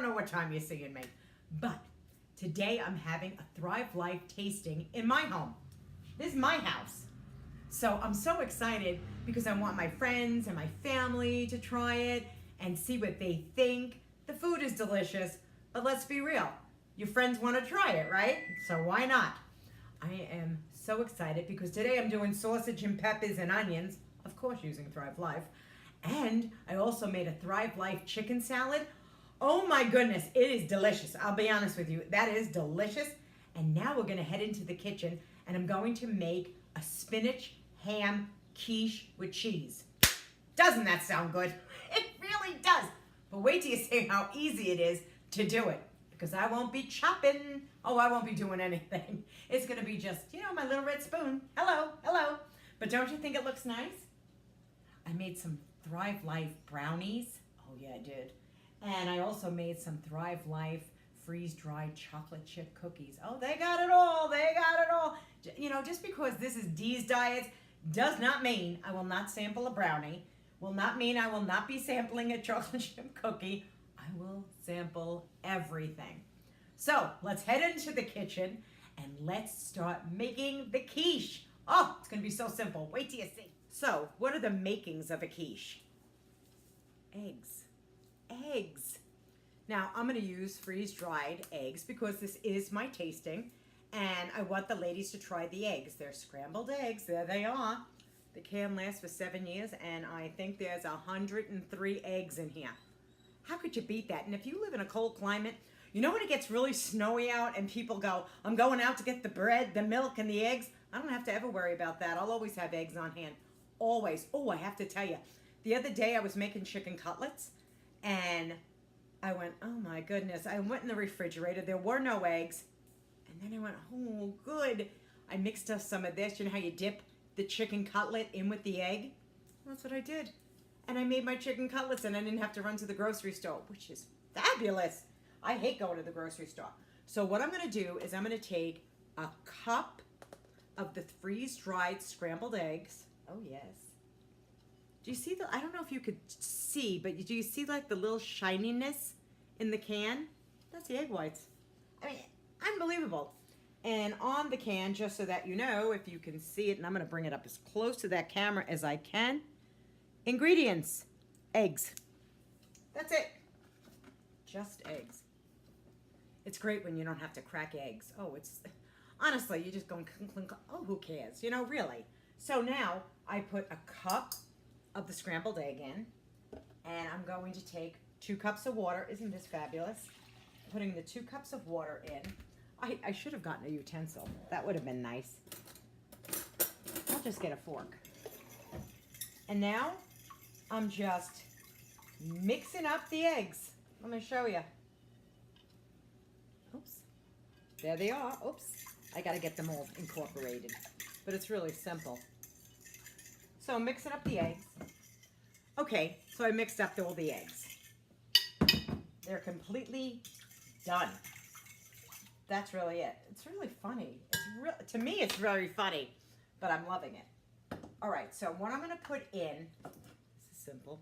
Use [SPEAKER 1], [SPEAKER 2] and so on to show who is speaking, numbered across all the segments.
[SPEAKER 1] know what time you're seeing me. But today I'm having a Thrive Life tasting in my home. This is my house. So I'm so excited because I want my friends and my family to try it and see what they think. The food is delicious, but let's be real. Your friends want to try it, right? So why not? I am so excited because today I'm doing sausage and peppers and onions, of course using Thrive Life. And I also made a Thrive Life chicken salad. Oh my goodness, it is delicious. I'll be honest with you, that is delicious. And now we're gonna head into the kitchen and I'm going to make a spinach ham quiche with cheese. Doesn't that sound good? It really does. But wait till you see how easy it is to do it. Because I won't be chopping. Oh, I won't be doing anything. It's gonna be just, my little red spoon. Hello, hello. But don't you think it looks nice? I made some Thrive Life brownies. Oh yeah, I did. And I also made some Thrive Life freeze-dried chocolate chip cookies. Oh, they got it all. They got it all. Just because this is Dee's Diets does not mean I will not sample a brownie. Will not mean I will not be sampling a chocolate chip cookie. I will sample everything. So let's head into the kitchen and let's start making the quiche. Oh, it's going to be so simple. Wait till you see. So what are the makings of a quiche? Eggs. Eggs. Now I'm going to use freeze-dried eggs because this is my tasting and I want the ladies to try the eggs. They're scrambled eggs. There they are. The can lasts for 7 years and I think there's 103 eggs in here. How could you beat that? And if you live in a cold climate, when it gets really snowy out and people go, I'm going out to get the bread, the milk, and the eggs, I don't have to ever worry about that. I'll always have eggs on hand. Always. Oh, I have to tell you, the other day I was making chicken cutlets and I went, oh my goodness. I went in the refrigerator. There were no eggs. And then I went, oh, good. I mixed up some of this. You know how you dip the chicken cutlet in with the egg? That's what I did. And I made my chicken cutlets and I didn't have to run to the grocery store, which is fabulous. I hate going to the grocery store. So what I'm going to do is I'm going to take a cup of the freeze-dried scrambled eggs. Oh, yes. Do you see I don't know if you could see, but do you see like the little shininess in the can? That's the egg whites. I mean, unbelievable. And on the can, just so that you know, if you can see it, and I'm going to bring it up as close to that camera as I can. Ingredients, eggs. That's it. Just eggs. It's great when you don't have to crack eggs. Oh, honestly, you just go and clink, clink. Oh, who cares? Really. So now I put a cup of the scrambled egg in, and I'm going to take 2 cups of water. Isn't this fabulous? Putting the 2 cups of water in. I should have gotten a utensil. That would have been nice. I'll just get a fork. And now I'm just mixing up the eggs. Let me show you. Oops. There they are. Oops. I got to get them all incorporated. But it's really simple. So I'm mixing up the eggs. Okay, so I mixed up all the eggs. They're completely done. That's really it. It's really funny. To me, it's very funny, but I'm loving it. All right, so what I'm going to put in, this is simple,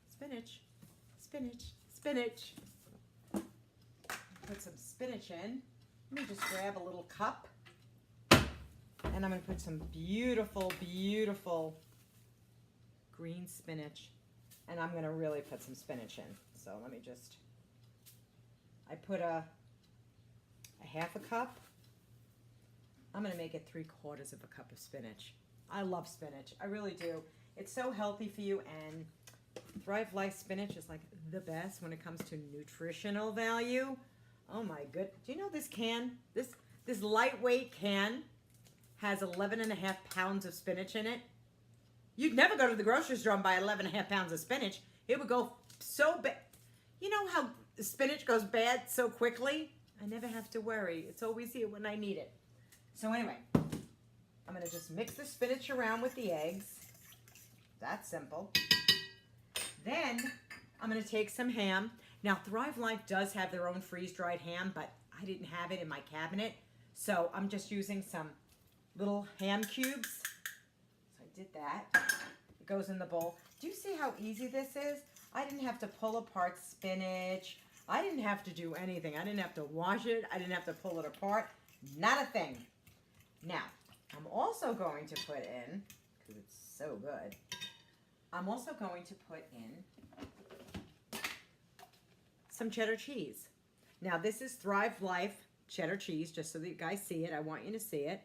[SPEAKER 1] spinach, spinach, spinach. Put some spinach in. Let me just grab a little cup, and I'm going to put some beautiful, beautiful green spinach, and I'm going to really put some spinach in. So let me just, I put a half a cup. I'm going to make it 3/4 of a cup of spinach. I love spinach. I really do. It's so healthy for you, and Thrive Life spinach is like the best when it comes to nutritional value. Oh my good. Do you know this can? This lightweight can has 11.5 pounds of spinach in it. You'd never go to the grocery store and buy 11.5 pounds of spinach. It would go so bad. You know how the spinach goes bad so quickly? I never have to worry. It's always here when I need it. So anyway, I'm going to just mix the spinach around with the eggs. That's simple. Then I'm going to take some ham. Now, Thrive Life does have their own freeze-dried ham, but I didn't have it in my cabinet. So I'm just using some little ham cubes. So I did that. It goes in the bowl. Do you see how easy this is? I didn't have to pull apart spinach. I didn't have to do anything. I didn't have to wash it. I didn't have to pull it apart. Not a thing. Now, I'm also going to put in, because it's so good, I'm also going to put in some cheddar cheese. Now, this is Thrive Life cheddar cheese, just so that you guys see it. I want you to see it.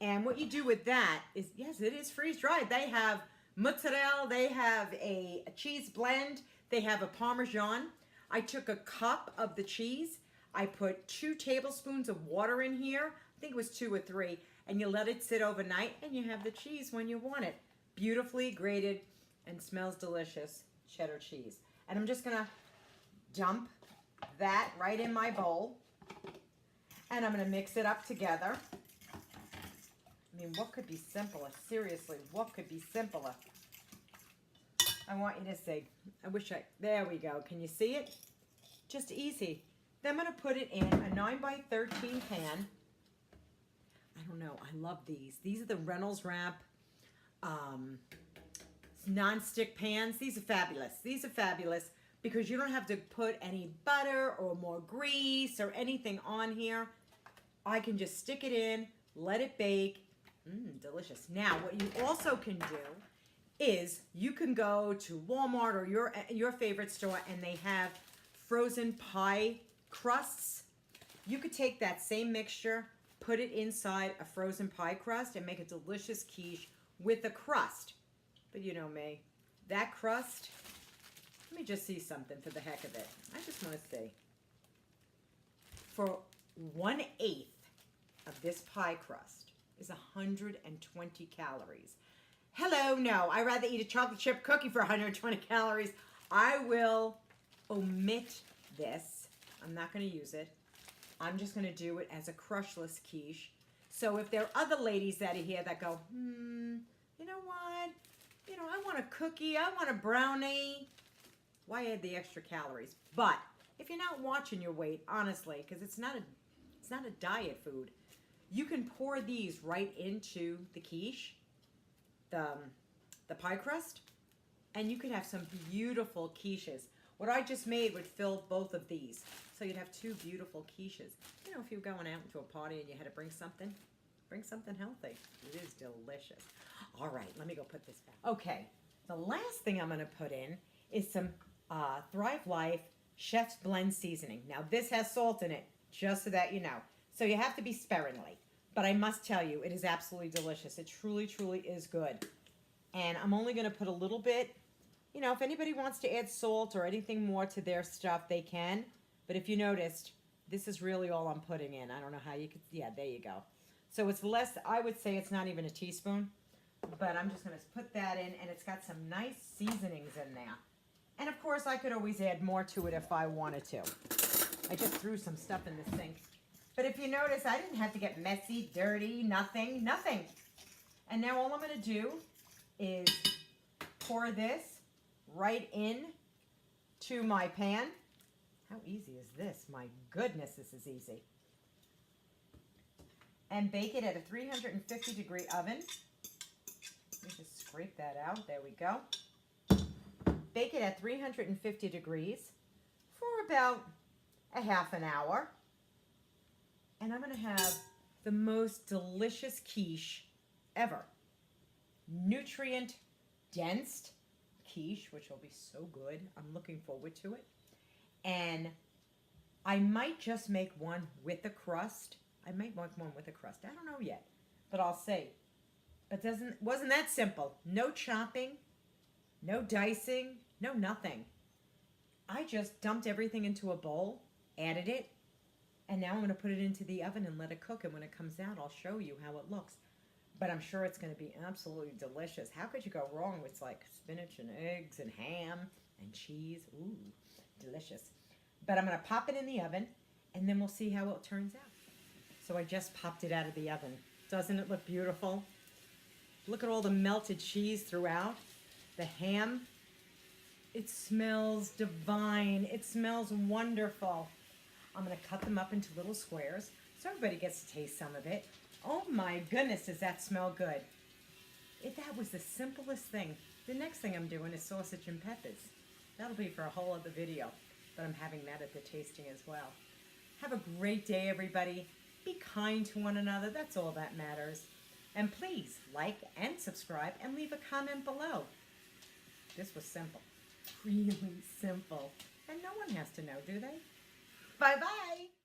[SPEAKER 1] And what you do with that is, yes, it is freeze-dried. They have mozzarella, they have a cheese blend, they have a Parmesan. I took a cup of the cheese. I put 2 tablespoons of water in here. I think it was 2 or 3. And you let it sit overnight, and you have the cheese when you want it. Beautifully grated and smells delicious cheddar cheese. And I'm just going to dump that right in my bowl. And I'm going to mix it up together. I mean, what could be simpler? Seriously, what could be simpler? I want you to see. There we go. Can you see it? Just easy. Then I'm going to put it in a 9x13 pan. I don't know. I love these. These are the Reynolds Wrap non-stick pans. These are fabulous. These are fabulous because you don't have to put any butter or more grease or anything on here. I can just stick it in, let it bake. Delicious. Now, what you also can do is you can go to Walmart or your favorite store, and they have frozen pie crusts. You could take that same mixture, put it inside a frozen pie crust, and make a delicious quiche with a crust. But you know me, that crust, let me just see something for the heck of it. I just want to see. For 1/8 of this pie crust is 120 calories. Hello, no, I'd rather eat a chocolate chip cookie for 120 calories. I will omit this. I'm not going to use it. I'm just going to do it as a crushless quiche. So if there are other ladies that are here that go, you know what? You know, I want a cookie, I want a brownie. Why add the extra calories? But if you're not watching your weight, honestly, because it's not a diet food, you can pour these right into the quiche, the pie crust, and you could have some beautiful quiches. What I just made would fill both of these. So you'd have 2 beautiful quiches. You know, if you're going out to a party and you had to bring something healthy. It is delicious. All right, let me go put this back. Okay, the last thing I'm going to put in is some Thrive Life Chef's Blend seasoning. Now, this has salt in it, just so that you know. So you have to be sparingly. But I must tell you, it is absolutely delicious. It truly, truly is good. And I'm only going to put a little bit. You know, if anybody wants to add salt or anything more to their stuff, they can. But if you noticed, this is really all I'm putting in. I don't know how you could, yeah, there you go. So it's less, I would say it's not even a teaspoon. But I'm just going to put that in, and it's got some nice seasonings in there. And of course, I could always add more to it if I wanted to. I just threw some stuff in the sink. But if you notice, I didn't have to get messy, dirty, nothing. And now all I'm going to do is pour this right in to my pan. How easy is this? My goodness, this is easy. And bake it at a 350-degree oven. Let me just scrape that out. There we go. Bake it at 350 degrees for about a half an hour. And I'm going to have the most delicious quiche ever. Nutrient-dense quiche, which will be so good. I'm looking forward to it. And I might just make one with a crust. I might make one with a crust. I don't know yet, but I'll see. But wasn't that simple? No chopping, no dicing, no nothing. I just dumped everything into a bowl, added it, and now I'm going to put it into the oven and let it cook. And when it comes out, I'll show you how it looks. But I'm sure it's going to be absolutely delicious. How could you go wrong with like spinach and eggs and ham and cheese? Ooh, delicious. But I'm going to pop it in the oven, and then we'll see how it turns out. So I just popped it out of the oven. Doesn't it look beautiful? Look at all the melted cheese throughout. The ham. It smells divine. It smells wonderful. I'm going to cut them up into little squares so everybody gets to taste some of it. Oh my goodness, does that smell good? That was the simplest thing. The next thing I'm doing is sausage and peppers. That'll be for a whole other video. but I'm having that at the tasting as well. Have a great day, everybody. Be kind to one another. That's all that matters. And please like and subscribe and leave a comment below. This was simple. Really simple. And no one has to know, do they? Bye-bye.